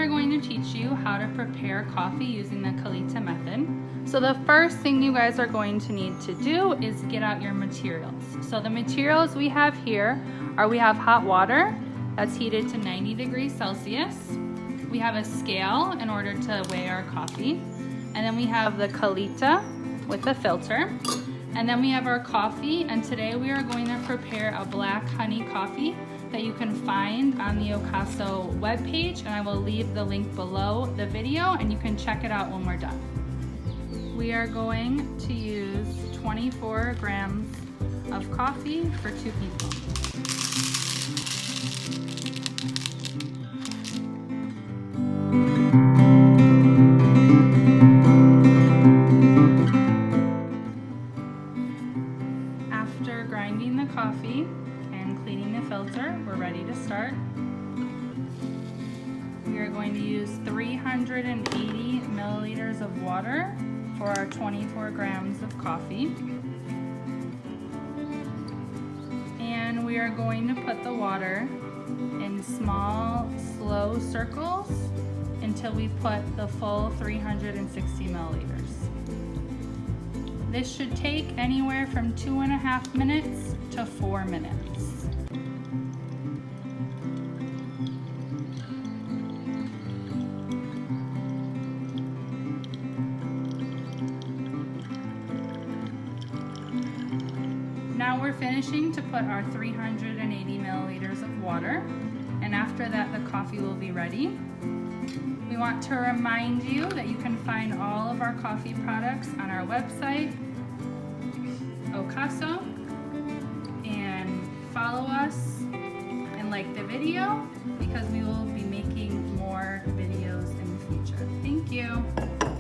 are going to teach you how to prepare coffee using the Kalita method. So the first thing you guys are going to need to do is get out your materials. So the materials we have here are, we have hot water that's heated to 90 degrees Celsius. We have a scale in order to weigh our coffee. And then we have the Kalita with the filter. And then we have our coffee, and today we are going to prepare a black honey coffee that you can find on the Ocaso webpage, and I will leave the link below the video and you can check it out when we're done. We are going to use 24 grams of coffee for 2 people. After grinding the coffee and cleaning the filter, we're ready to start. We are going to use 380 milliliters of water for our 24 grams of coffee. And we are going to put the water in small, slow circles until we put the full 360 milliliters. This should take anywhere from 2.5 minutes to 4 minutes. Now we're finishing to put our 380 milliliters of water, and after that the coffee will be ready. We want to remind you that you can find all of our coffee products on our website, Ocaso, and follow us and like the video because we will